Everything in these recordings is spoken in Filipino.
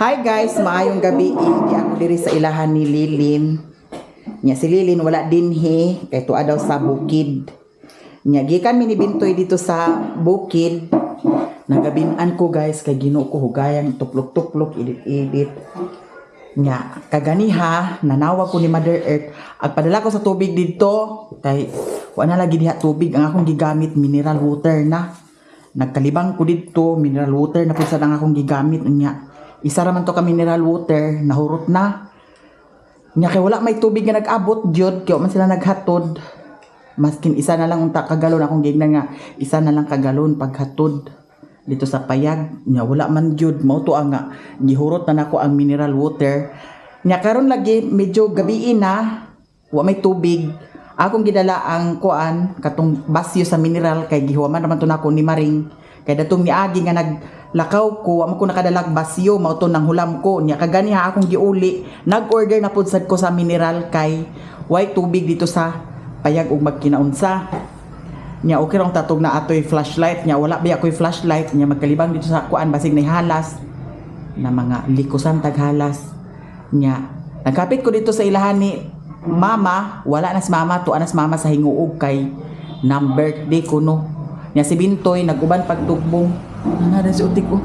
Hi guys, maayong gabi. Di ako diri sa ilahan ni Lilin. Nya si Lilin wala dinhi kay tuwa daw sa bukid. Nya gikan mi ni Bintoy dito sa bukid. Nagabin-an ko guys kay Ginoo ko hugayang tuplok-tuplok edit-edit. Nya kaganiha nanawag ko ni Mother Earth agpadala ko sa tubig dito kay wala na lagi diha tubig ang akong gigamit mineral water na. Nagkalibang ko dito mineral water na pud sa ang akong gigamit nya. Isa raman to ka mineral water, nahurot na. Nya kay wala may tubig nga nag-abot jud, kaya man sila naghatod. Maskin isa na lang unta kagalon akong gignan nga, isa na lang kagalon paghatod dito sa payag. Nya wala man jud, mao to nga gihurot na nako ang mineral water. Nya karon lagi medyo gabi na, wa may tubig. Akong gidala ang kuan katong basyo sa mineral kay gihuman naman to nako ni Maring. Kay datong niagi nga naglakaw ko, amo ko nakadalag basyo, mao to nang hulam ko. Nya kaganiha akong giuli, nag-order na pud sad ko sa mineral kay way tubig dito sa payag ug magkinaunsa. Nya okay rong tatog na atoy flashlight, nya wala ba ako'y flashlight, nya magkalibang dito sa kuan basig nay halas na mga likusan taghalas. Nya nagkapit ko dito sa ilahan ni Mama, wala na si Mama, tuwa na si Mama sa hinguog kay nang birthday ko no. Nya si Bintoy naguban pagtugbong. Nada si utik ko.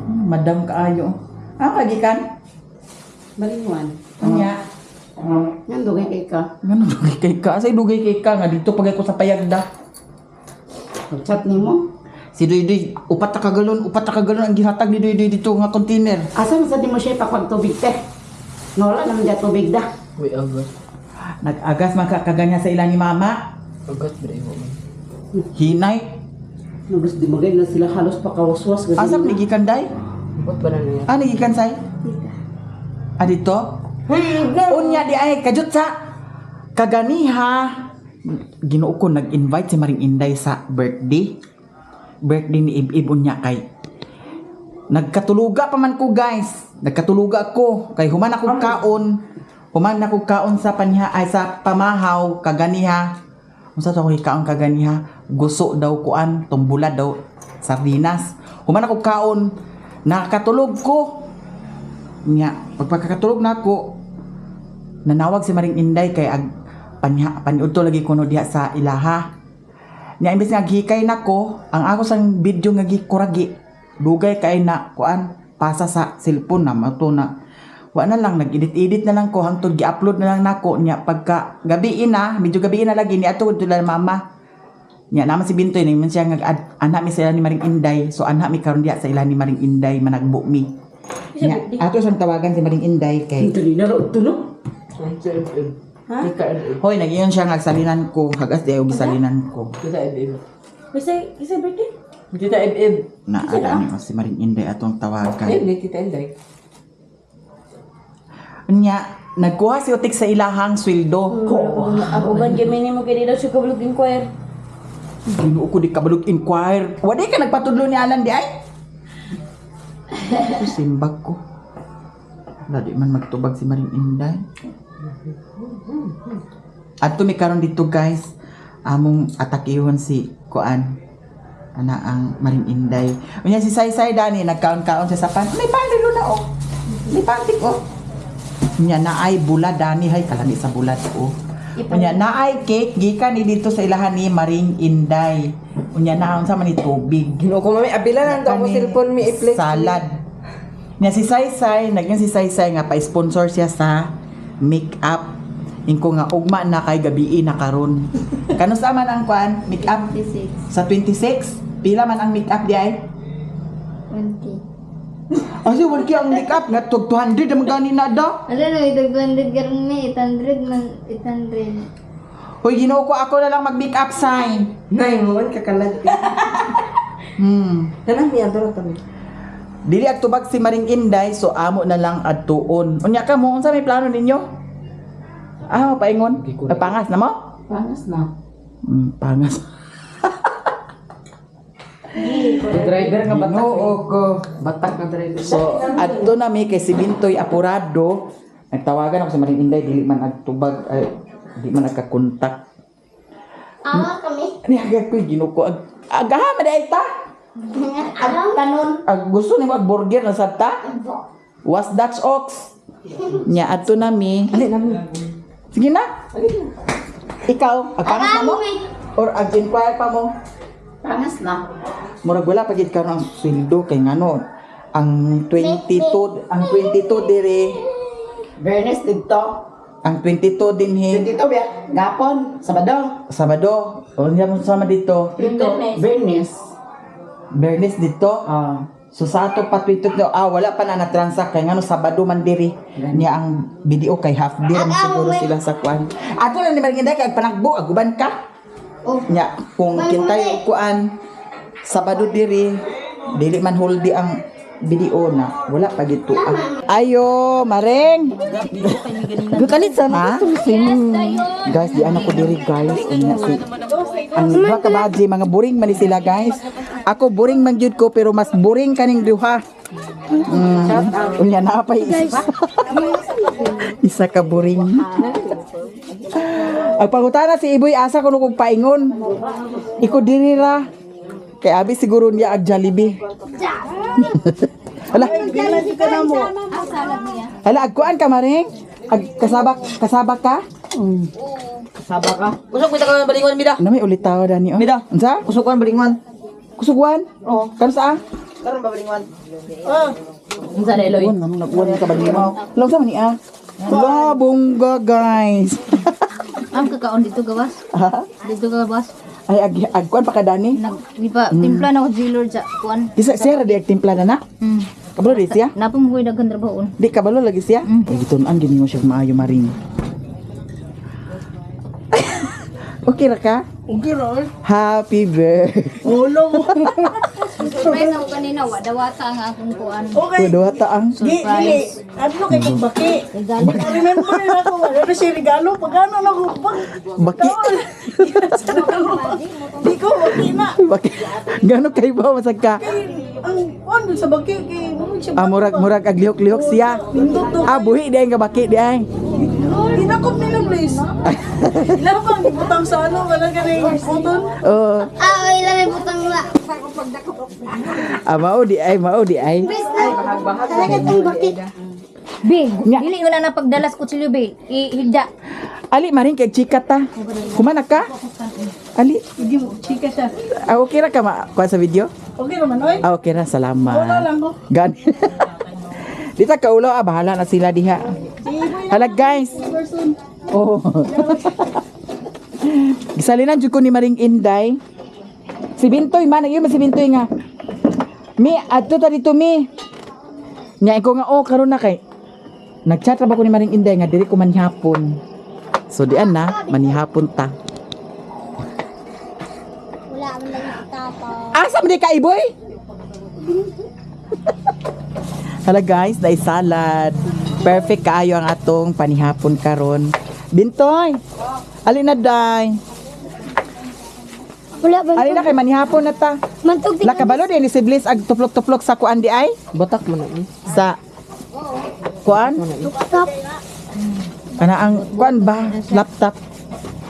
Madam kaayo. Kagikan? Balinwan. Anya. Yan, dugay kay ka. Ngano dugay kay ka? Asay dugay kay ka nga dito pagay ko sa payagda. Pag-chat ni mo. Si Doy upat ta kagalon ang gihatag ni Doy dito nga container. Asa man sa di mo siya ipapagtubig te? Wala naman dyan tubig da. Uy, agas. Nag-agas makakaganya sa ilan ni Mama. Agas, bro. Man. Hinay. Nagos di magay na sila halos pakawaswas. Asap ni gikan day? Ba't ba na niya? Ano gikan say? Dito? Unya di ay kajut sa kaganiha. Ginoo ko nag-invite si Maring Inday sa birthday. Birthday ni Ibib unya kay. Nagkatuluga pa man ko guys. Nagkatuluga ako kay human ako kaon. Human ako kaon sa paniha ay sa pamahaw kaganiha. Unsa to ko ikaon kaganiha? Guso daw kuan, tumbula daw sardinas. Human ako kaon, nakatulog ko. Nya, pagkakatulog na ako, nanawag si Maring Inday kay paniud to lagi kuno diha sa ilaha. Nya imbes nga gihikay nako, ang ako sang video nga gikuragi, dugay kay na kuan pasa sa cellphone na mato na. Wa na lang nag-edit-edit na lang ko hangtod gi-upload na lang nako nya pagka gabi na, medyo gabi na lagi ni ato dula Mama. Nya naman si Bintoy ni man siya anak mi sila ni Maring Inday. So anak mi karon diha sa ila ni Maring Inday managbo mi. Nya ato sang tawagan si Maring Inday kay Ito din na ito no? Ha? Kita edib. hoy nagiyon siya ngagsalinan ko, hagas di og gisalinan ko. Kita edib. Isa birthday? Kita edib. Na ada ni si Maring Inday atong tawagan. Hindi, kita edib. Nya nagkuha si Utik sa ilahang sweldo. Ako ba gamini mo kaya daw siya kablog inquire? Ginoo ko di kabalog inquire. Wa di ka nagpatudlo ni Alan di ay? Simbag ko. Ladi man magtubag si Maring Inday. At mi karon dito guys, among atakihon si Kuan. Ana ang Maring Inday. Unya si Saysay dani nagkaon-kaon sa sapan. May pandilo na oh. May pantik oh. Unya naay bulad dani hay kalani sa bulad oh. Unya naay cake gikan ni dito sa ilahan ni Maring Inday. Unya naon sa man ni tubig. Ginoo ko mami abilan ang ko Kani cellphone mi i-play. salad. Nya si Saysay, nagyan si Saysay nga pa-sponsor siya sa make-up. Ingko nga ugma na kay gabi na karon. Kano sa man ang kuan? Make-up 26. sa 26. Pila man ang make-up di ay? 20. Asi wala ang make-up nga tug 200 ang gani na da. Ano no, itag 200 karon may 800 man 800. Hoy Ginoo ko ako na lang mag-make-up sign. Nay mo man kakalag. Tanang mi adoro to. Dili agtubag si Maring Inday so amo na lang adtuon. Unya ka mo unsa may plano ninyo? Paingon. Pangas na mo? Panas na. Pangas. Driver nga batak. Ginoo ko. Batak nga driver. So adto na mi kay si Bintoy apurado. Nagtawagan ako si Maring Inday dili man agtubag ay di man nagka-contact. Ama kami. Ani agad ko Ginoo ko. Agaha man ay ta. Tanon. Gusto ni mag burger na sabta? Was Dutch Ox. Nya adto nami. Sige na. Ikaw, agpanas na mo? Or ag-inquire pa mo? Pangas na. Murag wala pa gid karon ang sweldo kay ngano. Ang 22 dire, Bernes dito. ang 22 din he. Dito biya. Gapon. Sabado. Sabado. O niya mo sama dito. Dito. Bernes. Bernes dito. So sa ato pa 22 wala pa na na-transact kay ngano Sabado man diri. Niya ang video kay half day man siguro sila sa kwan. Ato na ni Marinda kay panagbo aguban ka. Nya kung kintay kuan Sabado diri dili man huldi ang video na wala pa gito. Ayo, Mareng. Gukalit sa ha? Guys, di anak ko diri guys. Ina si ang duha ka badji mga boring man ni sila guys. Ako boring man gyud ko pero mas boring kaning duha. Unya na pa isa. Isa ka boring. Ang pangutana si Iboy asa kuno kog paingon. Iko diri ra. Kay abi siguro niya ag Jollibee. Hala. Hala agkuan ka Maring? Ag kasabak ka? Kasaba ka. Kusog kita ka balingon mida. Ano may ulit tao dani oh. Mida. Unsa? Kusog ka balingon. Kusuguan? Oo. Kan saa? Karon ba balingon? Unsa na Eloy? Ano nagkuan ka balimo? Long sa man niya. Wala bongga guys. Ang kakaon dito gawas. Ha? Dito gawas. Ay agkuan pa ka dani? Di pa timpla na ko zilor sa kuan. Isa siya ra di timpla na na. Kabalo di siya? Napong ko daghan trabahoon. Di kabalo lagi siya? Ay gitunan gini mo siya maayo Maring. Okay ra ka? Okay ra. Happy birthday. Ulo. Surprise ako kanina wa dawata ang akong kuan. Okay. Kudo ta ang Di, dili. Ano kay kong baki? Remember na ako, wala na siya regalo. Pagano na ako, baki. di ko, baki na. Baki. Gano kay ba masag ka? Ang, ano sa baki, kay, ano siya Murag aglihok-lihok siya. Buhi di ay nga baki di ay. Hinakot nila, please. Ilan bang ibutang sa ano, wala ka na yung puton? Oh, Ay, lang may butang la. mao di ay. Talaga itong bakit. Be, Nya. dili ko na napagdalas ko silyo be. Ihigda. Ali Maring kay chika ta. Kumana ka? Ali, Hindi mo, chika siya. okay ra ka kuha sa video? Okay naman, oy. Okay ra, salamat. Wala lang ko. Gan. Dita ka ulo, bahala na sila diha. Hala guys. Oh. Gisalinan jud ko ni Maring Inday. Si Bintoy man, yun si Bintoy nga. Mi, adto ta dito mi. Nya ko nga karon na kay. Nagchat ra ba ko ni Maring Inday nga diri ko manhapon. So dian na manihapon ta. Wala man lang yung tapa. Asa man di ka Iboy? Hala guys, dai salad. Perfect kaayo ang atong panihapon karon. Bintoy. Ali na day. Wala ba? Ali na kay manihapon na ta. Mantog La kabalo din ni si Bliss ag tuplok-tuplok sa kuan di ay? Batak mo na. Sa kuan? Stop. Kana ang kuan ba? Laptop.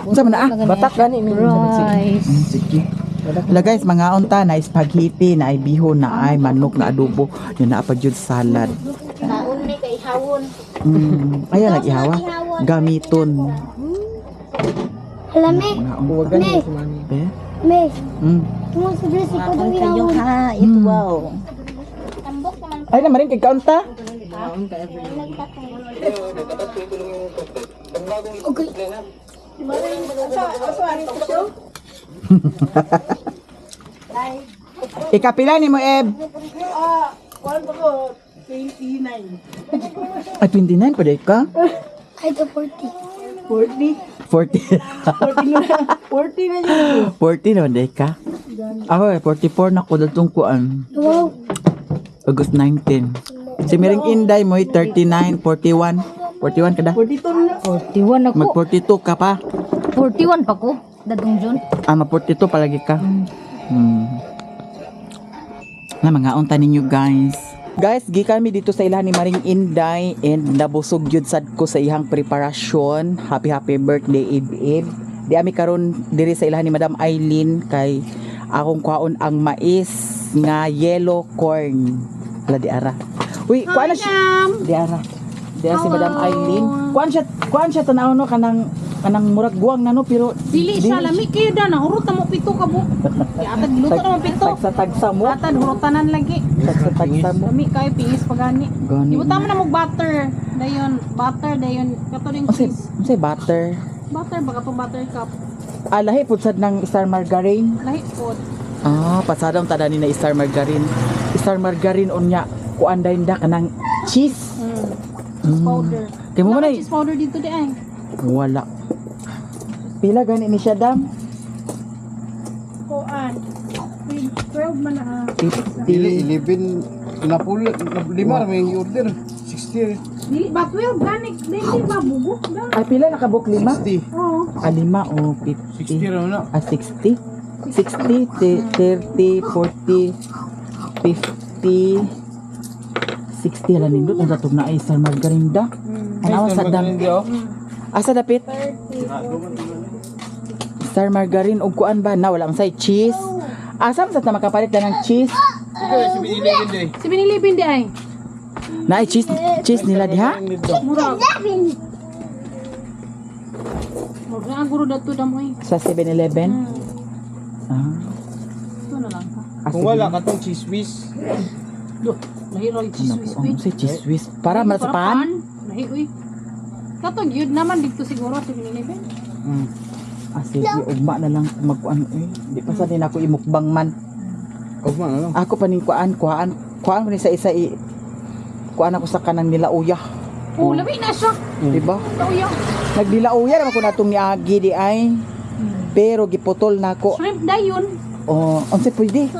Unsa man na batak gani ni. Rice. Sige. Hala guys, mga unta na spaghetti, na ay bihon, na ay manok na adobo, yun na pa jud salad. Naon may kay hawon. Ayan nag-ihawa. Gamiton. Alam me. Me. Eh? Me. Mm. Kung sa dress ko daw hawon. Ha, ito wow. Tambok naman. Ay na maring kay kaunta. Okay. Ikapila ni mo Eb. Kuan pa ko, 29. Ay 29 pa day ka? Ay, to 40. 40. 40. 40 na yun. 40 naman day ka? Ako 44 na ko datong kuan. Wow. August 19. Si Miring Inday mo 39, 41. 41 ka da? 42 na. 41 ako. Mag 42 ka pa. 41 pa ko. Dadong June. Ma 42 palagi ka. Na mga unta ninyo guys. Guys, gikan mi dito sa ilahan ni Maring Inday and nabusog yun sad ko sa ihang preparasyon. Happy birthday Ib. Di ami karon diri sa ilahan ni Madam Eileen kay Akong kwaon ang mais nga yellow corn. Wala di ara. Uy, kuan na siya. Di ara. Di ara si Madam Eileen. Kuan siya tanaw no kanang murag guwang na no pero Dili siya lami kayo da na hurot mo pito ka bu. Atad giluto naman pito. tagsa mo. Atad hurotanan lagi. Tagsa mo. Lami kayo pingis pagani. Gani. Ibuta mo na mo butter. Butter dayon kato ning cheese. Unsay butter? Butter baka to butter cup. Lahi pud sad ng star margarine. Lahi pod. Pasadang tada ni na star margarine. Star margarine unya kuan dayon da kanang cheese. Cheese powder. Kay mo Wala man cheese powder dito di ay. wala. Pila gani ni siya dam? Kuan. 12 man na. 50. 11 napul 5 may order 60 Dili ba 12 gani dili ba bugo da. Ay pila nakabuk 5? 60 Oo. 5 o 60 50? raw na 60? 60, 30, 40, 50, 60 lang nindot ang datog na ay star margarine da. Ano sa dam? Asa dapit? Star margarine og kuan ba na wala man say cheese. Asa man sa makapalit na ng cheese? si binilin din Si binilibin di ay. Na ay cheese nila diha? Murag. Murag ang guro dato damo ay. Sa 7-Eleven? Ito na lang ka. kung wala katong cheese whiz Do, lahi raw yung cheese whiz. Ano say cheese whiz? Para marasapan? Lahi uy. Kato gyud naman dito siguro si binilibin. Sige, ugma na lang magkuan di pa sa din ako imukbang man. ugma na lang Ako pa ning kuan ko ni sa isa kuan ako sa kanang nila uya. Oh, labi na siya. Di ba? Tauya. Naglila uya naman ko natong ni Agi di ay. Pero giputol nako. Shrimp dayon. Oh, unsay pwede?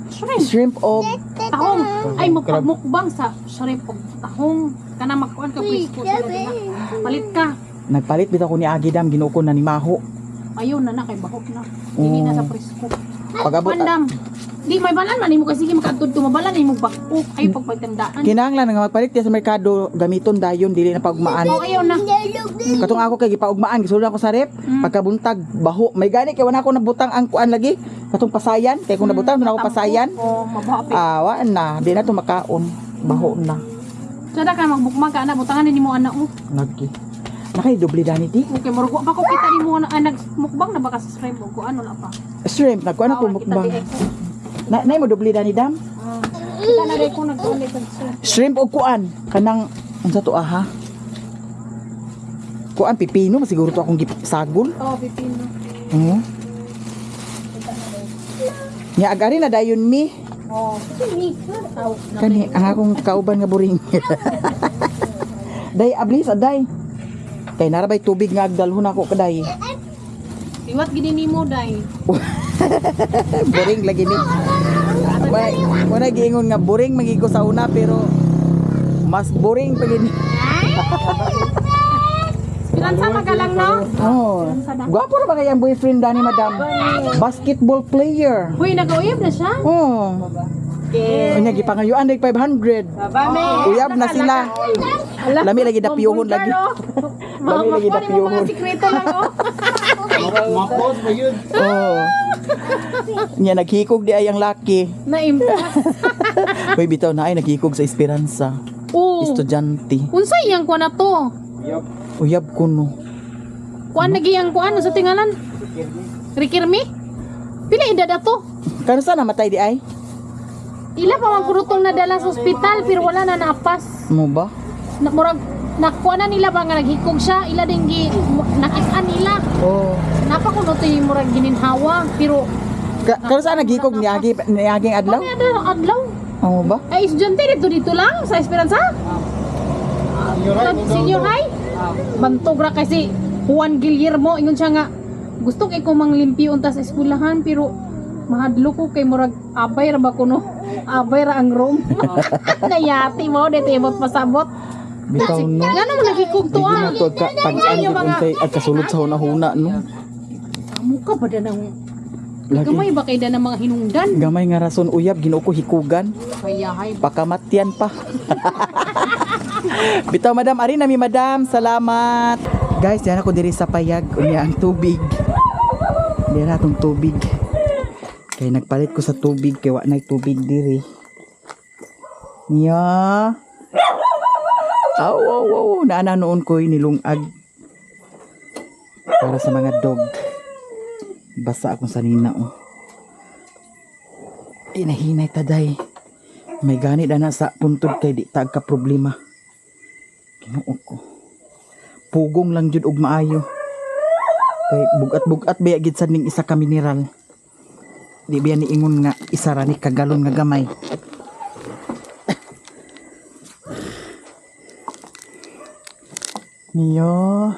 Shrimp. Shrimp og Tahong. Ay magpagmukbang sa shrimp og tahong. Kana magkuan ka presko sa na. Palit ka. nagpalit bitaw ko ni Agi dam ginuko na ni Maho. Ayaw na kay bahok na. Dili na sa presko. Pagabot Pandam. Di may balan man imo kasi sige makadtud mabalan imo bakok ay pagpagtandaan. Kinahanglan nga magpalit diya sa merkado gamiton dayon dili na pagmaan. Oh, ayaw na. Katong ako kay gipaugmaan gisulod ako sa rep pagkabuntag baho may gani kay wala ko nabutang ang kuan lagi katong pasayan kay kung nabutang na ako pasayan Oh, mabahapi. wa na di na to makaon baho na Sada ka magbukmang ka na butangan din mo anak mo. nagki nakay doble dani di Okay, murgo pa ko kita ni mo anak mukbang na baka sa shrimp o ano na pa. shrimp nagkuan ako mukbang na mo doble dani dam Kita na rin ko nagkulit sa shrimp. shrimp og kuan kanang unsa to aha kuan pipino siguro to akong sagol Oh, pipino. nya agari na dayon mi Oh, kani ang akong kauban nga buring day ablis aday kay narabay tubig nga agdalhon ako kaday iwat gini nimo dai. boring lagi ni wala giingon nga boring magiko sa una pero mas boring pa gini Pilansa magalang no? oh gwapo ra ba kay ang boyfriend dani madam basketball player Huy, nag-uyab na siya. oh Unya gipangayuan dag 500 uyab na sila lami lagi dapiyuhon lagi lami lagi dapiyuhon Sikreto lang oh. mapos ba yun oh nya naghikog di ay ang laki Na-impress. Hoy bitaw na ay naghikog sa Esperanza Oh. estudyante Unsa iyang kuan na to? uyab kuno Kuan nagiyang kuan sa tingalan? Rikirmi? Pila edad ato? kano sa namatay di ay Ila pa man kurutong nadala sa ospital pero wala na napas. mo ba Na murag nakuha na nila ba nga naghikog siya, ila din gi nakisan nila. oh Napa kuno to yung murag gininhawa pero kano sa naghikog ni Aging adlaw kami ada adlaw. mo ba Ay estudyante dito lang sa Esperanza. Senior high. Bantog ra kasi Juan Guillermo ingon siya nga gusto kay ko manglimpyo unta sa eskwelahan pero mahadlo ko kay murag abay ra ba kuno. Abay ra ang room. Nayati mo dito imot pasabot. bitaw no Ngano man naghikog to Hindi ah. na to tagaan Yung ko mga- unsay at kasulod sa hunahuna no Amo ka ba da ng gamay lagi ba kay da ng mga hinungdan? gamay nga rason uyab ginuo ko hikugan Kayahay. pakamatyan pa bitaw madam ari nami madam salamat guys yan ako diri sa payag unya ang tubig dira tong tubig Kay nagpalit ko sa tubig kay wa nay tubig diri. Nya. Aw, naana noon ko nilungag. Para sa mga dog. Basa akong sanina oh. Inahinay taday. May ganit na sa puntod kay di tag ka problema. Ginoo ko. Pugong lang jud og maayo. Kay bugat-bugat ba gid sad ning isa ka mineral. Di biya ni ingon nga isa ra ni kagalon nga gamay. Niyo.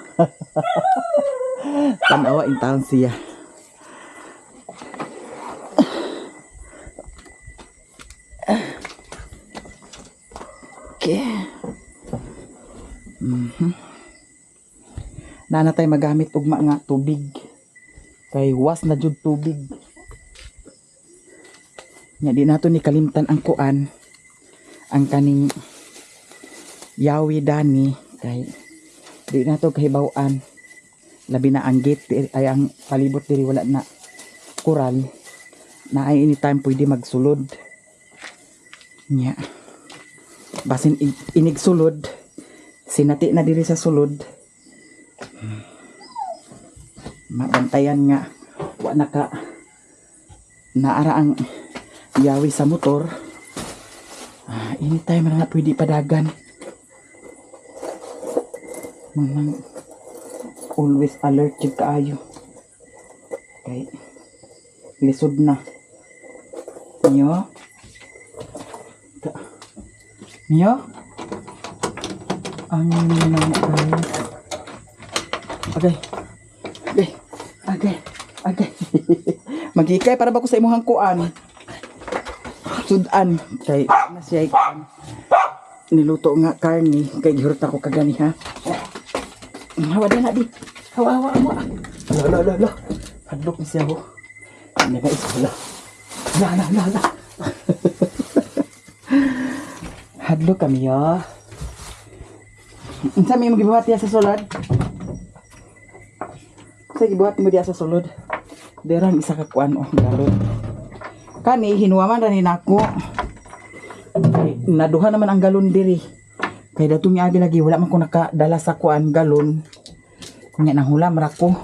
Tanawa in taon siya. Okay. Nana tay magamit og nga tubig. Kay was na jud tubig. Nya di nato ni kalimtan ang kuan. Ang kaning yawi dani kay di nato kahibaw-an. Labi na ang gate ay ang palibot diri wala na kural. Na ay anytime pwede magsulod. Nya. Basin inig sulod. Sinati na diri sa sulod. Mabantayan nga wa naka naara ang yawi sa motor. Anytime na pwede padagan. Manang always alert jud kaayo. Okay. Lisod na. Niyo. Niyo. Ang nang Okay. Magikay para ba ko sa imong kuan? Sudan kay na siya niluto nga karni kay gihurot ako kagani ha. Hawa din na di. Hawa mo. La. Hadlok ni siya ho. Ano guys? La. Hadlok kami ya. Unsa may magibuhat diya sa sulod? Sige, buhat mo diya sa sulod. Derang isa ka kuan oh, galon. Kani hinuwaman ra ni nako. Naduha naman ang galon diri. Kay datong abi lagi wala man ko nakadala sa kuan galon. Kunya nang hulam ra ko.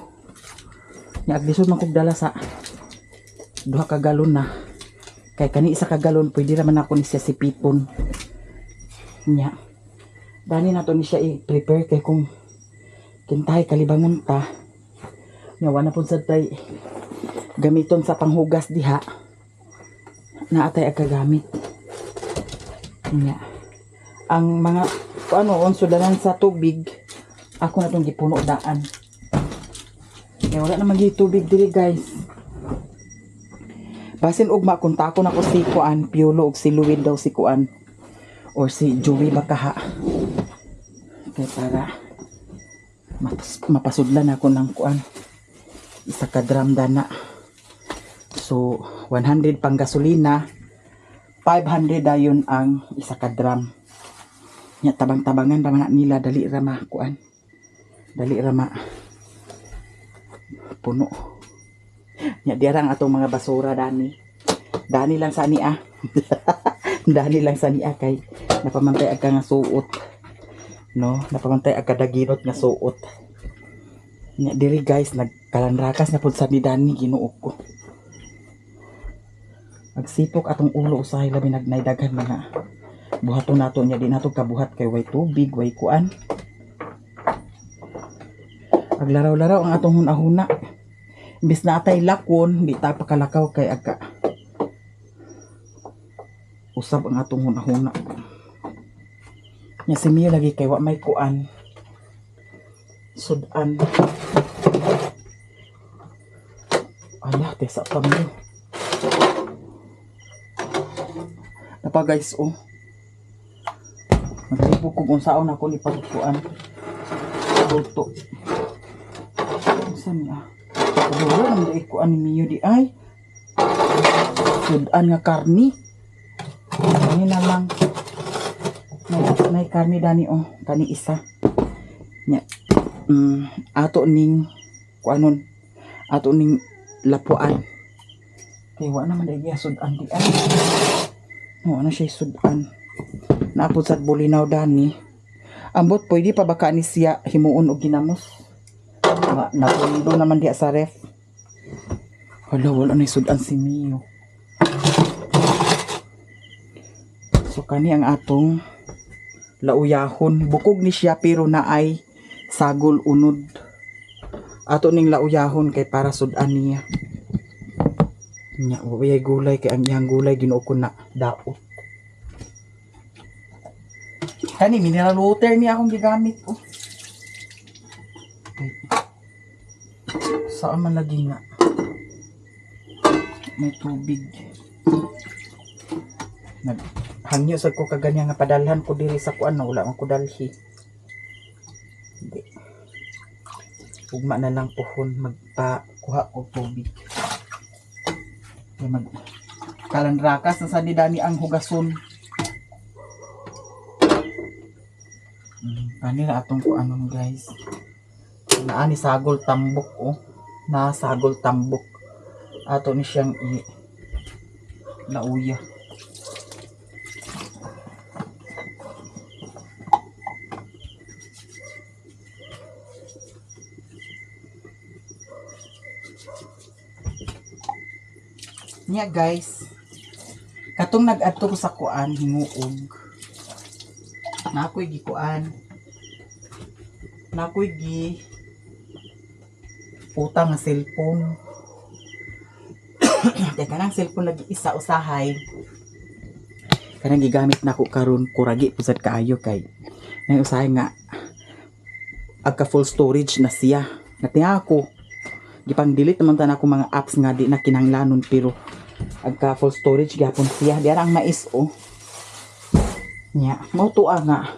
Nya aglisod man kog dala sa duha ka galon na. Kay kani isa ka galon pwede ra man ako ni siya sipipon. Nya. Dani na to ni siya i-prepare kay kung kintay kalibangon ta. Nya wala pud sad tay gamiton sa panghugas diha. Naatay ang kagamit. Nya. Ang mga onsudanan sa tubig ako na itong gipuno daan. Kaya wala na tubig diri guys. Basin ugma kung tako na ko si kuan Piolo og si Luwid daw si kuan or si Joey Bakaha. Kaya para mapasudlan ako ng kuan isa ka drum dana. So 100 pang gasolina, 500 dayon ang isa ka drum. Nya tabang-tabangan pa man nila dali ra ma kuan. Dali ra ma puno. Nya diarang atong mga basura dani. Dani lang sa niya. Dani lang sa niya kay napamantay aga nga suot. No, napamantay aga dagirot nga suot. Nya diri guys nagkalanrakas na pud sa ni Dani Ginoo ko. Magsipok atong ulo usahay labi nagnaydagan mga buhaton nato nya di nato kabuhat kay way tubig, way kuan. Aglaraw-laraw ang atong hunahuna. Imbis na atay lakon, di ta pakalakaw kay aga. Usab ang atong hunahuna. Nya si Mio lagi kay wa may kuan. Sudan. Ala, tesa pa mo. Napa guys, oh. Naglibog ko kung saan ako ni pagkuan. Luto. Saan niya? Wala naman dahil kuan ni Mio di ay. Sudan nga karni. Kani na lang. May karni dani, oh. Kani isa. Nya. Ato ning kuanon. Ato ning lapuan. Kay wa naman ay sudan di ay. Wa na siya sudan. Naapod sa bulinaw dani. Ambot pwede pa baka ni siya himuon og ginamos. Napundo naman diya sa ref. Hala, wala na sudan si Mio. So kani ang atong lauyahon. Bukog ni siya pero naay sagol unod. Ato ning lauyahon kay para sudan niya. Nya, wabay gulay kay ang iyang gulay ginuo ko na daot. Kani mineral water niya akong gigamit oh. Okay. Saan man lagi nga may tubig. Hangyo sa ko kaganya nga padalhan ko diri sa kuan wala man ko dalhi. Hindi. Ugma na lang pohon magpakuha og tubig. Mag kalandrakas na sa didani ang hugason. Kanila atong kuanon guys. Naani sagol tambok oh. Na sagol tambok. Ato ni siyang lauya. Nya guys, katong nag-adto ko sa kuan himuog. Nakoy gikuan. Nakoy gi utang nga cellphone. Kaya kanang cellphone lagi isa usahay. Kanang gigamit nako karon kuragi pusad kaayo kay nang usahay nga agka full storage na siya. Natinga ako gipang delete naman tan ako mga apps nga di na kinahanglanon pero agka full storage gyapon siya. Di ang mais oh. Nya, mao tuwa nga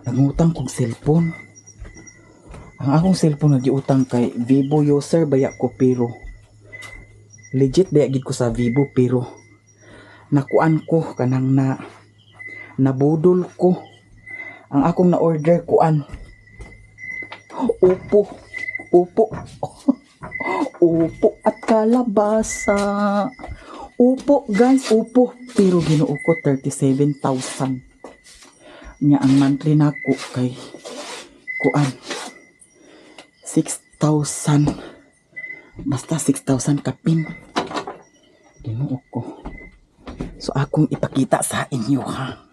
nangutang kog cellphone. Ang akong cellphone nga giutang kay Vivo user baya ko pero legit baya gid ko sa Vivo pero nakuan ko kanang nabudol ko. Ang akong na order kuan Upo at kalabasa. Upo guys, upo. Pero ginuo ko 37,000. Nya ang monthly nako kay kuan 6,000. Basta 6,000 kapin. Ginuo ko. So akong ipakita sa inyo ha.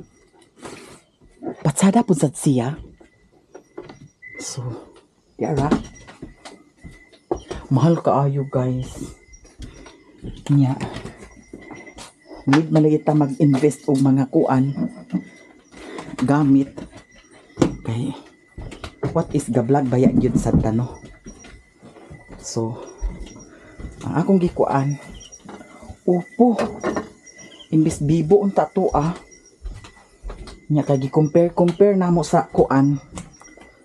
Patsada po sa siya. So, yara. Mahal kaayo guys. Nya. Need malita mag-invest og mga kuan gamit kay what is gablag baya gyud sa tano. So ang akong gikuan upo imbis Vivo unta to nya kay gi-compare namo sa kuan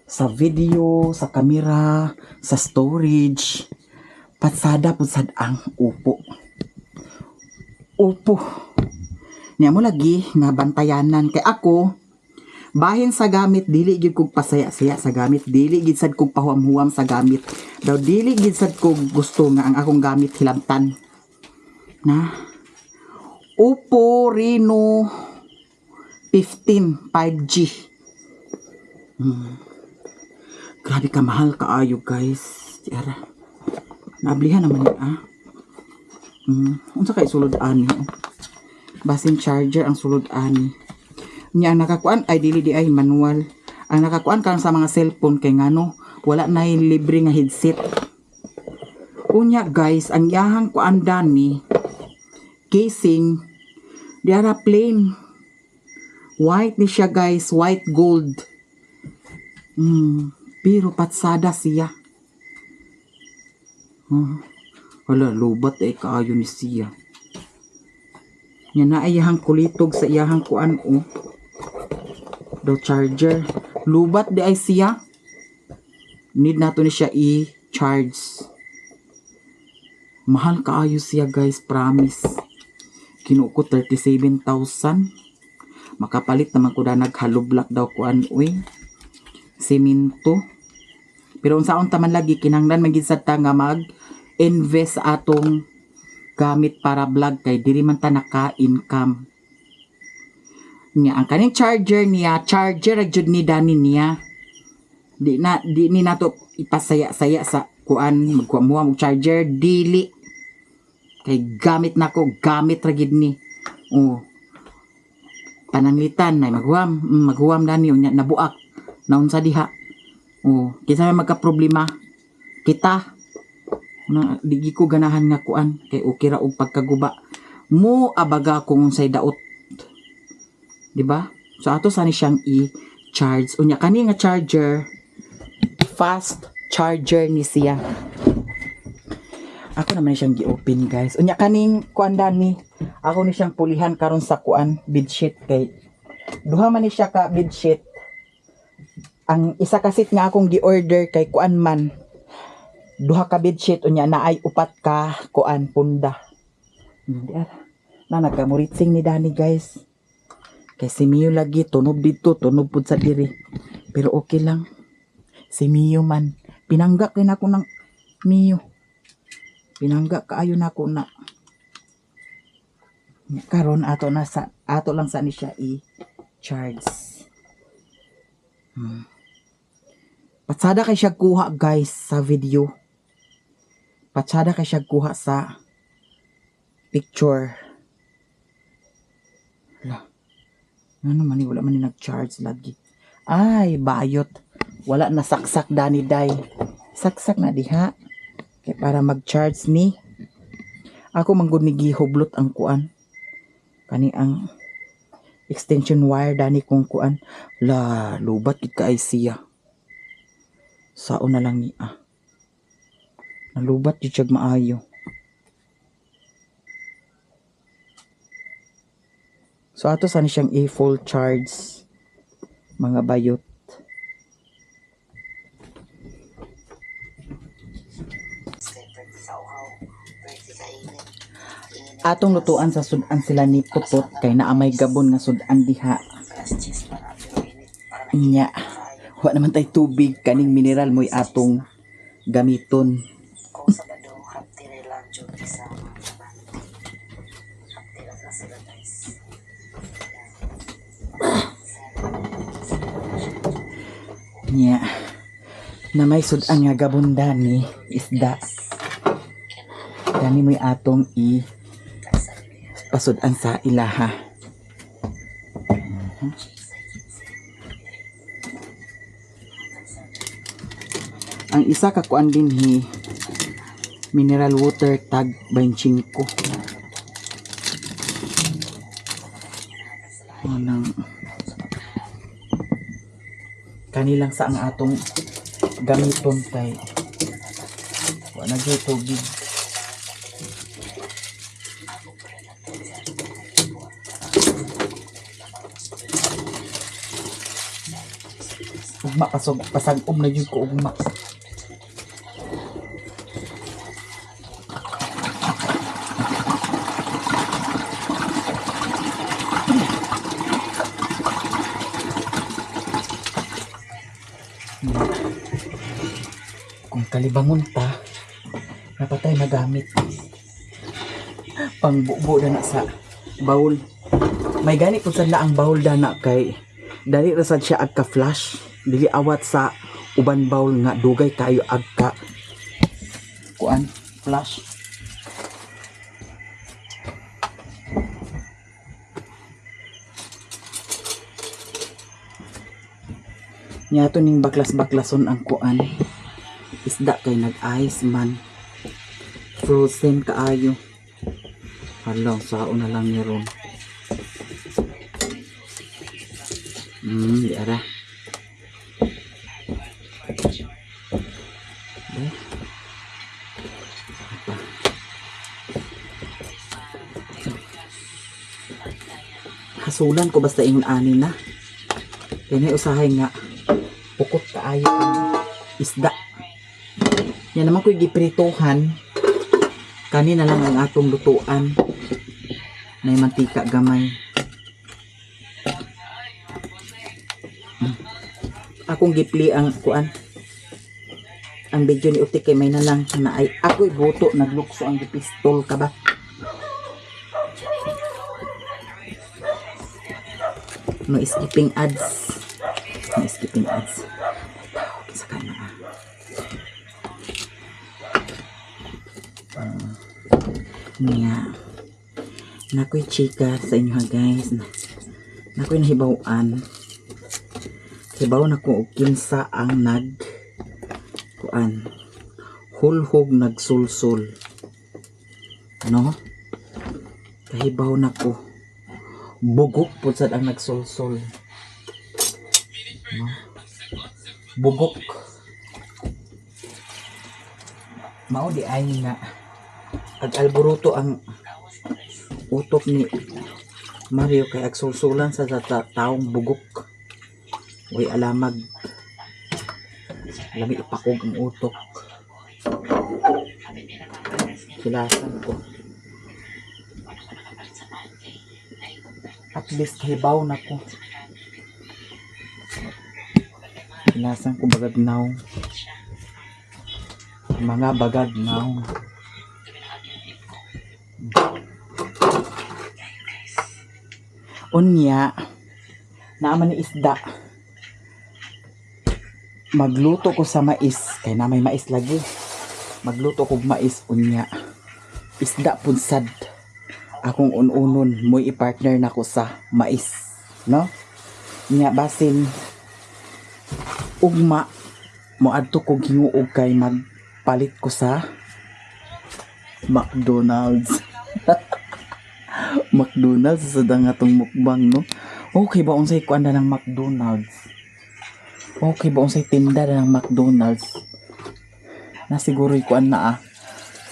sa video, sa camera, sa storage. Patsada pud sad ang upo. Niya mo lagi nga bantayanan kay ako bahin sa gamit dili gid kog pasaya-saya sa gamit, dili gid sad kog pahuam-huam sa gamit. Daw dili gid sad kog gusto nga ang akong gamit hilabtan. Na Oppo Reno 15 5G. Grabe ka mahal kaayo guys. Tiara. Naablihan naman niya unsa kay sulod ani? Basin charger ang sulod ani. Nya nakakuan ay dili di ay manual. Ang nakakuan kang sa mga cellphone kay ngano wala na libre nga headset. Unya guys, ang yahang kuan dani casing diara plain. White ni siya guys, white gold. Pero patsada siya. Wala, lubat kaayo ni siya. Yan na ay iyahang kulitog sa iyahang kuan daw charger. Lubat di ay siya. Need nato ni siya i-charge. Mahal kaayo siya guys, promise. Kinuha ko 37,000. Makapalit naman ko na naghalublock daw kuan semento. Pero unsaon taman lagi kinahanglan magid sad ta nga mag-invest atong gamit para vlog kay diri man ta naka-income. Nya ang kaning charger niya, charger ra jud ni dani niya. Di ni nato ipasaya-saya sa kuan magkuha mo ang charger dili. Kay gamit nako, gamit ra gid ni. Oh. Pananglitan na maghuwam dani unya nabuak. Naun sa diha. Oh, kinsa may magka problema kita na digi ko ganahan nga kuan kay okay ra og pagkaguba mo abaga kung unsay daot, di ba? So ato sa ni siyang i-charge unya kani nga charger fast charger ni siya. Ako naman siyang gi-open guys. Unya kaning kuan dani ako ni siyang pulihan karon sa kuan bedsheet kay duha man ni siya ka bedsheet. Ang isa kasit nga akong gi-order kay kuan man duha ka bedsheet unya naay upat ka kuan punda. Na nagamuritsing ni Dani guys. Kay si Mio lagi tunog dito, tunog pud sa diri. Pero okay lang. Si Mio man pinanggak rin ako ng Mio. Pinanggak kaayo na ako na. Karon ato lang sa ni siya i-charge. Patsada kay siya kuha guys sa video. Patsada kay siya kuha sa picture. Wala. Ano man ni wala man ni nag-charge lagi. Ay, bayot. Wala na saksak dani day. Saksak na diha. Kay para mag-charge ni. Ako manggod ni gihublot ang kuan. Kani ang extension wire dani kong kuan. La, lubat gid kaay siya. Sao na lang ni nalubat yung siyag maayo. So ato saan siyang i-full charge mga bayot. Atong lutuan sa sudan sila ni Putot kay naamay gabon nga sudan diha. Nya wa naman tay tubig kaning mineral mo'y atong gamiton. Nya na may sudan nga gabon dani isda. Dani mo'y atong pasudan sa ilaha. Ang isa ka kuan dinhi mineral water tag 25. Anang kanilang sa ang atong gamiton kay wala gyud tubig. Ugma pasag-om na gyud ko ugma. Kung kalibangon ta napatay na gamit pangbubo na sa bowl. May gani kung saan ang bowl dana kay dali rasad siya agka flash dili awat sa uban bowl nga dugay kayo agka kuan flash. Nyato ning baklas-baklason ang kuan isda kay nag-ice man frozen kaayo. Hala sao na lang ni ron. Di ara. Hasulan ko basta ingon ani na. Kaya usahay nga pukot kaayo ang isda. Yan naman ko'y gipritohan. Kanina lang ang atong lutuan. May mantika gamay. Akong gipli ang kuan. Ang video ni Utik kay may na lang na ay ako'y buto naglukso ang gipistol ka ba. No skipping ads. No skipping ads. Sa kana. Niya. Nakoy chika sa inyo ha, guys. Nakoy nahibawan. Hibaw na ko og kinsa ang hulhog nagsulsul. No? Kahibaw na ko. Bugok po sad ang nagsulsul. No? Bugok. Mao di ay nga ag-alboruto ang utok ni Mario kay agsulsulan sa taong bugok. Uy alamag. Lami ipakog ang utok. Kilasan ko. At least hibaw na ko. Kilasan ko bagagnaw. Mga bagagnaw. Unya, naaman ni isda. Magluto ko sa mais. Kaya na may mais lagi. Magluto ko mais, unya. Isda punsad. Akong ununon, mo'y i-partner na ko sa mais. No? Unya, basin. Ugma. Moadto ko ginuog kay magpalit ko sa McDonald's. McDonald's sa dangatong mukbang, no? Okay ba unsay kuan na ng McDonald's? Okay ba unsay tinda na ng McDonald's? Na siguro kuan na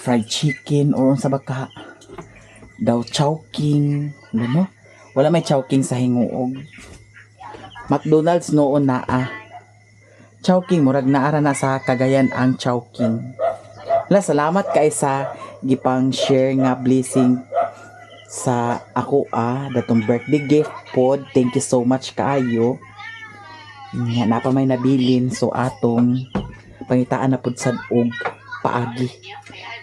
fried chicken or unsa ba ka daw chowking, no? Wala may chowking sa hinguog. McDonald's noon na chowking murag naara na sa Cagayan ang chowking. Salamat kay sa gipang share nga blessing sa ako datong birthday gift pod. Thank you so much kaayo. Nga napa may nabilin so atong pangitaan na pud sad og paagi.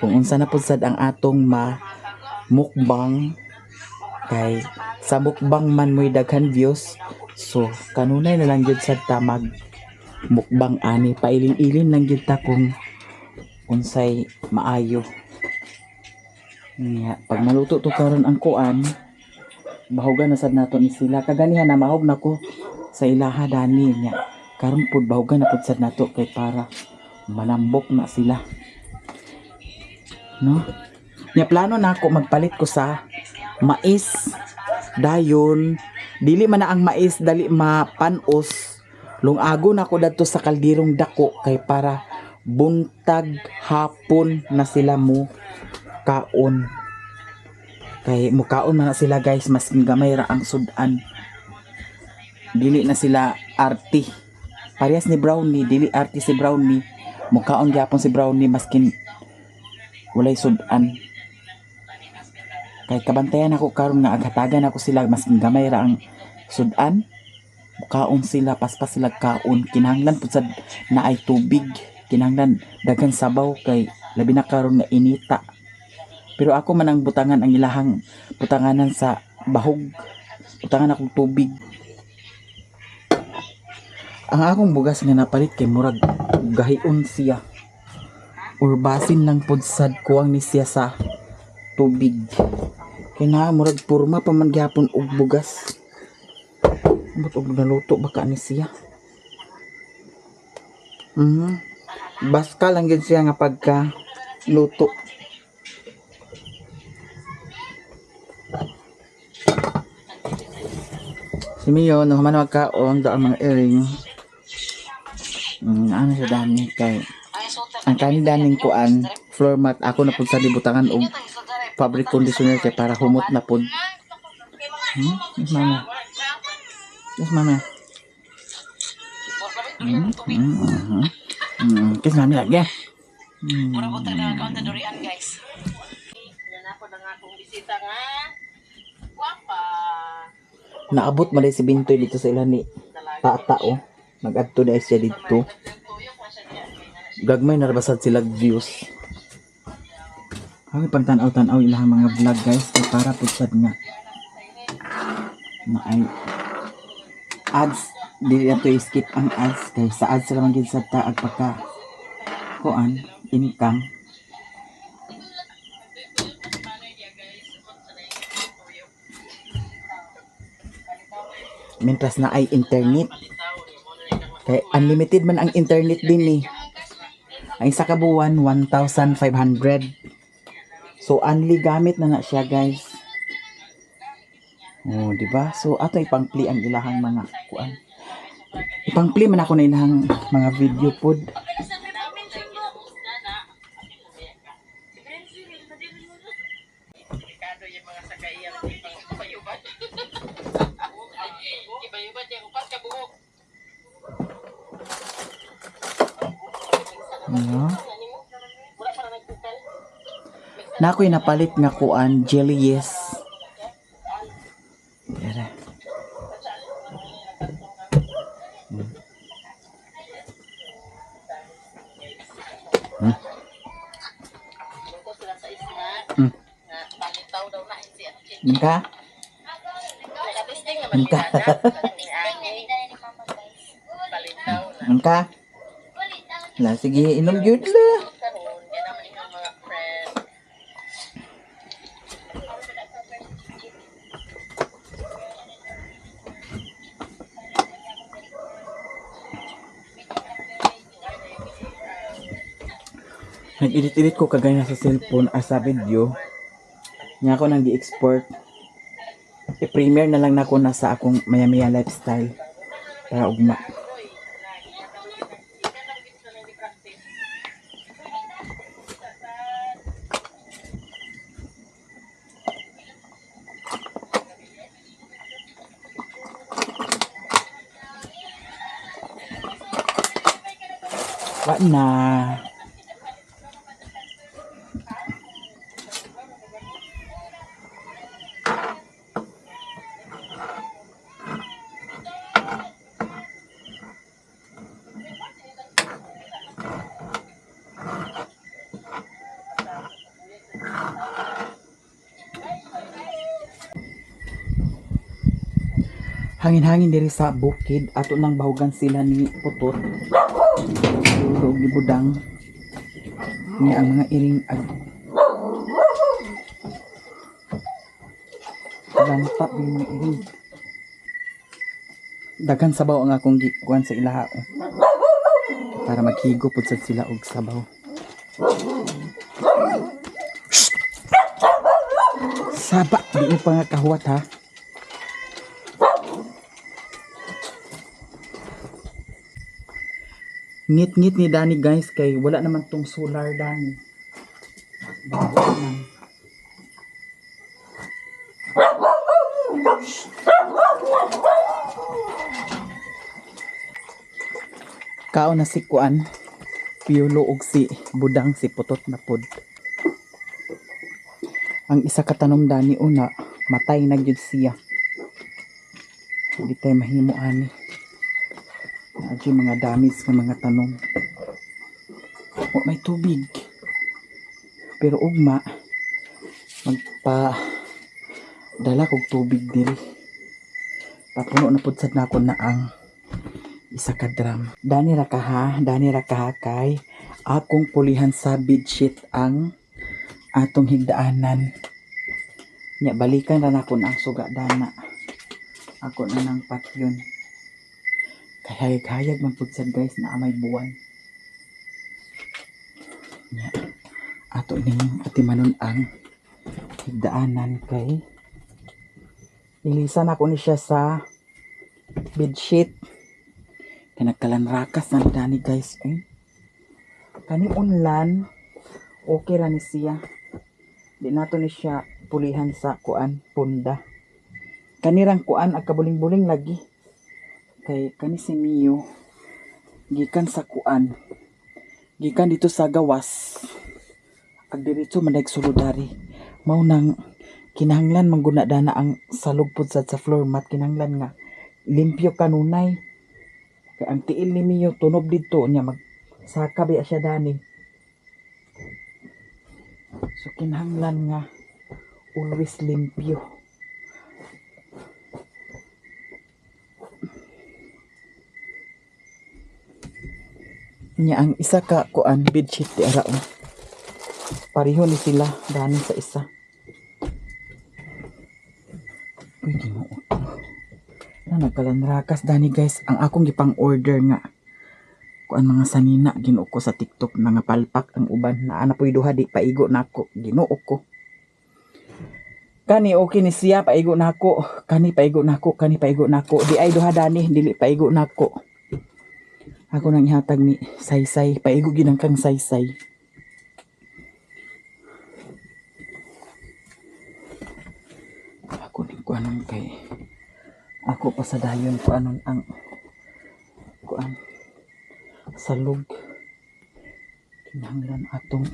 Kung unsa na pud sad ang atong mukbang kay sa mukbang man mo'y daghan views. So kanunay na lang gyud sad ta mag mukbang ani pailin-ilin lang gyud ta kung unsay maayo. Nya pag maluto to karon ang kuan, bahugan na sad nato ni sila. Kaganihan na mahog na ko sa ilaha dani nya. Karon pud bahugan na pud sad nato kay para malambok na sila. No? Nya plano na ako magpalit ko sa mais. Dayon dili man na ang mais dali mapanos. Lungago na ko dadto sa kaldirong dako kay para buntag hapon na sila mo kaon. Kay mukaon man na sila guys, masking gamay ra ang sudan. Dili na sila arti. Parehas ni Brownie, dili arti si Brownie. Mukaon gyapon si Brownie maskin walay sudan. Kay kabantayan ako karon nga aghatagan ako sila masking gamay ra ang sudan. Mukaon sila, paspas sila kaon. Kinahanglan pud sad na ay tubig. Kinahanglan daghan sabaw kay labi na karon nga inita. Pero ako man ang butangan ang ilahang butanganan sa bahog. Butangan akong tubig. Ang akong bugas nga napalit kay murag gahion siya. Or basin lang pod sad kuwang ni siya sa tubig. Kay na murag purma pa man gyapon og bugas. Ambot og naluto baka ni siya. Baska lang gyud siya nga pagka luto. Si Mio, nung man magkaon, doon mga earring. Ano siya dami kay ang kani daming kuan, floor mat, ako na po sa libutangan og fabric conditioner kay para humot na po. Yes, mama. Yes, mama. Kiss mami lagi. Mura ko tayo na durian guys. Yan ako na nga akong bisita nga. Guwapa. Naabot man si Bintoy dito sa ilan ni Tata Nag-adto na siya dito. Gagmay narabasad sila views. Kami pagtanaw-tanaw ilang mga vlog guys kay para po sad nga na ay ads dili na to skip ang ads kay sa ads ra man gid sa taag pagka kuan income. Mientras na ay internet kay unlimited man ang internet din eh. Ang isa ka buwan 1,500. So unli gamit na siya guys. Oh, di ba? So ato ipang-play ang ilahang mga kuan. Ipang-play man ako na ilahang mga video pod. Ano? Na ako'y napalit nga kuan jelly yes. Tara. Ka? Ka? Lah sige inom gyud la. Nag-edit-edit ko kagaya na sa cellphone sa video. Nya ako nang gi-export. I-premiere na lang nako na sa akong maya-maya lifestyle para ugma. Wa na. Hangin-hangin diri sa bukid ato nang bahugan sila ni Putot. Ug gibudang ni ang mga iring ag lanta din mga iring. Daghan sabaw ang akong gikuan sa ilaha para maghigo pud sad sila og sabaw. Saba di mo pa nga kahuwat ha. Ngit-ngit ni Dani guys kay wala naman tong solar Dani. Kao na si Kuan, Piolo og si Budang si Putot na pod. Ang isa ka tanom Dani una, matay na gyud siya. Hindi tayo mahimo ani. Adyo mga damage ng mga tanom. O may tubig. Pero ugma magpa dala kog tubig diri. Papuno na pud sad nako na ang isa ka drum. Dani ra ka kay akong pulihan sa bedsheet ang atong higdaanan. Nya balikan ra nako na ang suga dana. Ako na nang patyon. Kahayag-hayag man pud sad guys na amay buwan. Nya ato ning atimanon ang higdaanan kay nilisan ako ni siya sa bedsheet. Kaya nagkalanrakas na Dani guys eh. Kani unlan okay ra ni siya. Di nato ni siya pulihan sa kuan punda. Kanirang kuan ag kabuling-buling lagi. Kay kani si Mio gikan sa kuan. Gikan dito sa gawas. Ag diretso man sulodari. Mao nang kinahanglan mangguna dana ang salog pud sad sa floor mat kinahanglan nga limpyo kanunay. Kay ang tiil ni Mio tunob dito nya magsaka biya siya Dani. So kinahanglan nga always limpyo. Nya ang isa ka kuan bedsheet di ara oh. Pareho ni sila dani sa isa. Uy, Ginoo. Na nagkalanrakas dani guys ang akong gipang order nga. Kuan mga sanina Ginoo ko sa TikTok na nga palpak ang uban na ana puy duha di paigo nako Ginoo ko. Kani okay ni siya paigo nako, kani paigo nako, kani paigo nako. Di ay duha dani dili paigo nako. Ako nang ihatag ni Saysay, paigo ginang kang Saysay. Ako ni kuanon kay ako pa sa dayon kuanon ang kuan salog. Kinahanglan atong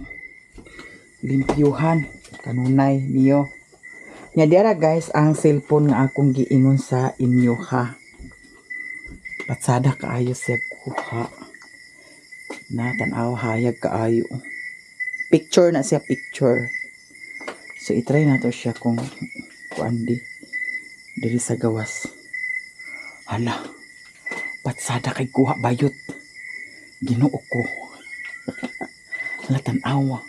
limpyuhan kanunay niyo. Nya diara guys ang cellphone nga akong giingon sa inyo ha. Patsada kaayo siya kuha. Na tanaw hayag kaayo. Picture na siya picture. So itry na to siya kung kuandi diri sa gawas. Hala. Patsada kay kuha bayot. Ginoo ko. Hala tanawa.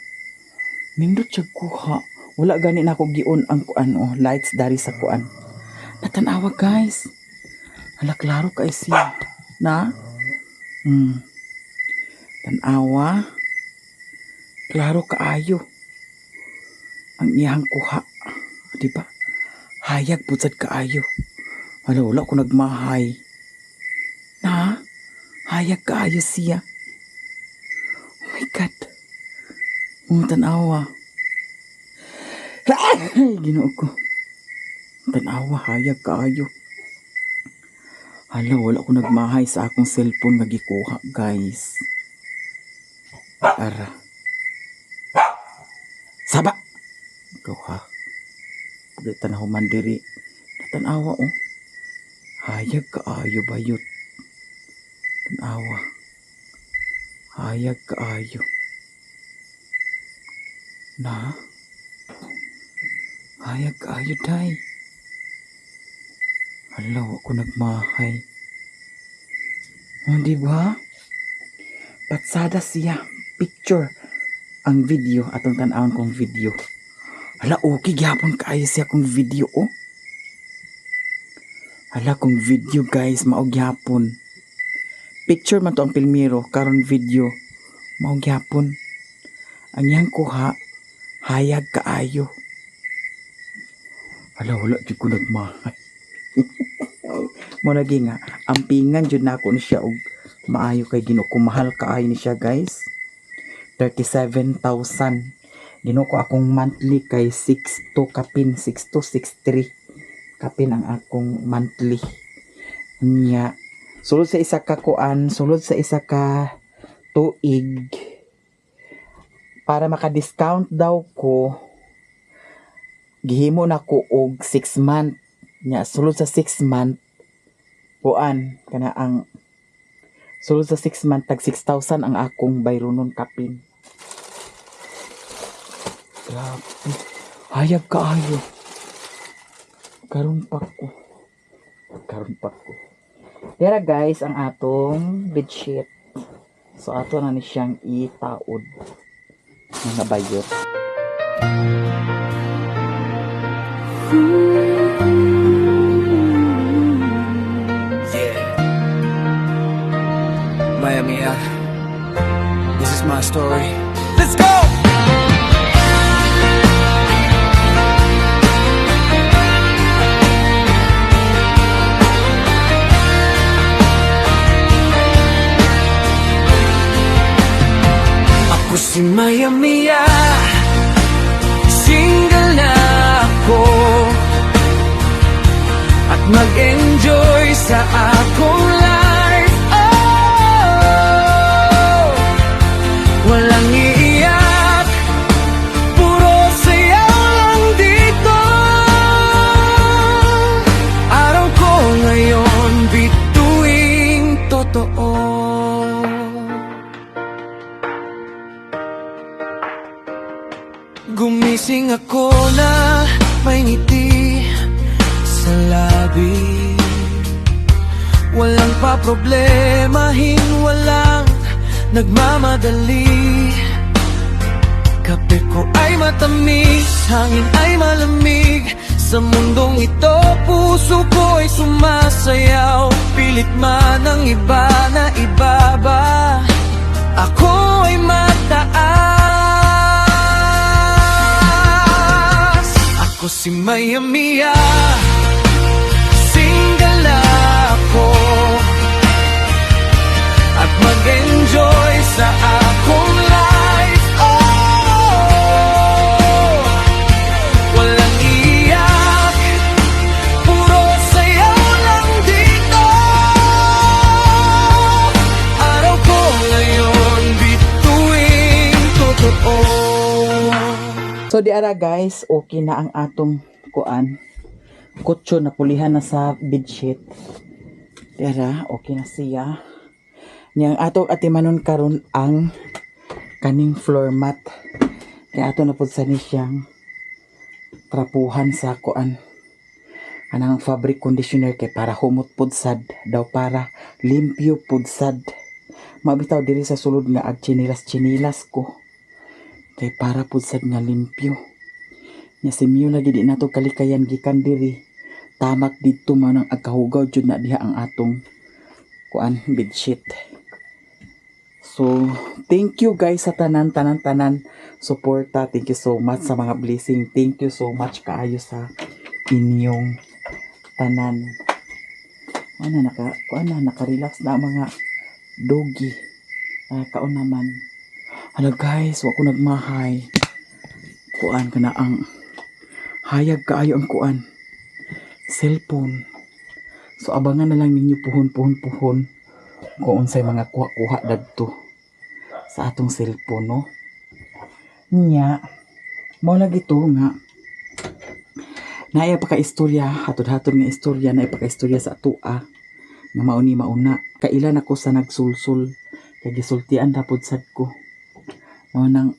Nindot siya kuha. Wala gani na ako giun ang kuan oh, lights dari sa kuan. Natanawa guys. Hala klaro kay siya. Na? Tanawa. Klaro kaayo. Ang iyang kuha. Diba? Hayag putsad kaayo. Wala ko nagmahay. Na? Hayag kaayo siya. Oh my God. Tanawa. Ay, Ginoo ko. Tanawa, hayag kaayo. Hala, wala ko nagmahay sa akong cellphone nga gikuha, guys. Ara. Saba! Ikaw ha. Pagkita na human diri. Tanawa, oh. Hayag kaayo bayot. Tanawa. Hayag kaayo. Na? Hayag kaayo, day. Hala, ako nagmahay. O, diba? Patsada siya. Picture. Ang video. Atong tanawon kong video. Hala, okay. Gyapon kaayo siya kong video, oh. Hala, kong video, guys. Maog gyapon. Picture man to ang pilmiro. Karon video. Maog gyapon. Ang yang kuha. Hayag kaayo. Hala, wala di ko nagmahay. Mo lagi nga, ampingan jud nako ni siya og maayo kay Ginoo ko mahal kaayo ni siya guys. 37,000. Ginoo ko akong monthly kay 6 to kapin 6 to 63 kapin ang akong monthly. Nya sulod sa isa ka kuan, sulod sa isa ka tuig para maka-discount daw ko gihimo na ko og 6 month nya sulod sa 6 month kuan kana ang sulod sa 6 month tag 6,000 ang akong bayronon kapin. Grabe. Hayag kaayo. Karon pa ko. Dira guys ang atong bedsheet. So ato na ni siyang itaod mga bayot. Miami F. This is my story. Let's go! Ako si Miami F. Single na ako at mag-enjoy sa akong life. Walang iiyak, puro sayaw lang dito. Araw ko ngayon, bituing totoo. Gumising ako na may ngiti sa labi. Walang pa problemahin, walang nagmamadali. Kape ko ay matamis, hangin ay malamig. Sa mundong ito, puso ko ay sumasayaw. Pilit man ang iba na ibaba, ako ay mataas. Ako si Maya Mia, single ako, at mag-enjoy sa akong life. Oh, walang iyak, puro sayaw lang dito. Araw ko ngayon, bituin totoo. So di ara guys, okay na ang atong kuan. Kutso na pulihan na sa bedsheet. Di ara, okay na siya. Niyang atong atimanon karon ang kaning floor mat. Kaya ato na pud sa ni siyang trapuhan sa kuan. Anang fabric conditioner kay para humot pud sad daw, para limpyo pud sad. Mabitaw diri sa sulod nga ag chinilas ko. Kay para pud sad nga limpyo. Nya si Miu lagi di nato kalikayan gikan diri. Tamak dito man ang agkahugaw jud na diha ang atong kuan bedsheet. So, thank you guys sa tanan suporta. Thank you so much sa mga blessing. Thank you so much kaayo sa inyong tanan. Naka-relax na ang mga doggy. Kaon naman. Hala guys, wa ko nagmahay. Kuan ka na ang hayag kaayo ang kuan. Cellphone. So abangan na lang ninyo puhon kung unsay mga kuha dadto sa atong cellphone, no? Nya, mao lagi to nga naaya pa ka istorya, hatod-hatod nga istorya, naaya pa ka istorya sa atua nga mauna. Kailan ako sa nagsulsul, kay gisultian dapod sad ko. Mao nang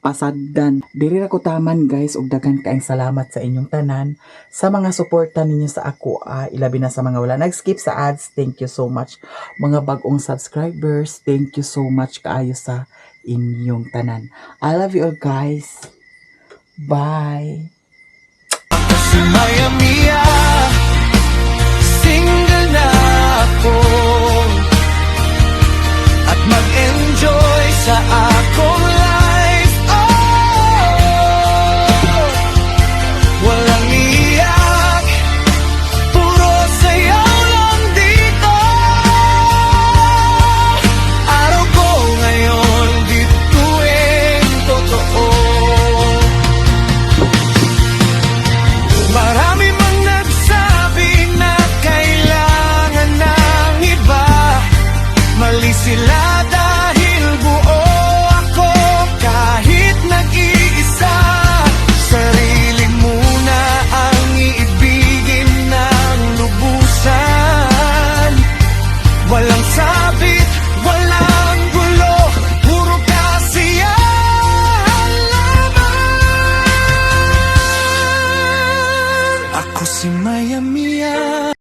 pasagdan. Diri ra ko taman guys, ug daghan kaayong salamat sa inyong tanan sa mga suporta ninyo sa ako. Ilabi na sa mga wala nag-skip sa ads, thank you so much. Mga bagong subscribers, thank you so much kaayo sa inyong tanan. I love you all guys. Bye. Si Maya Mia, single na ako.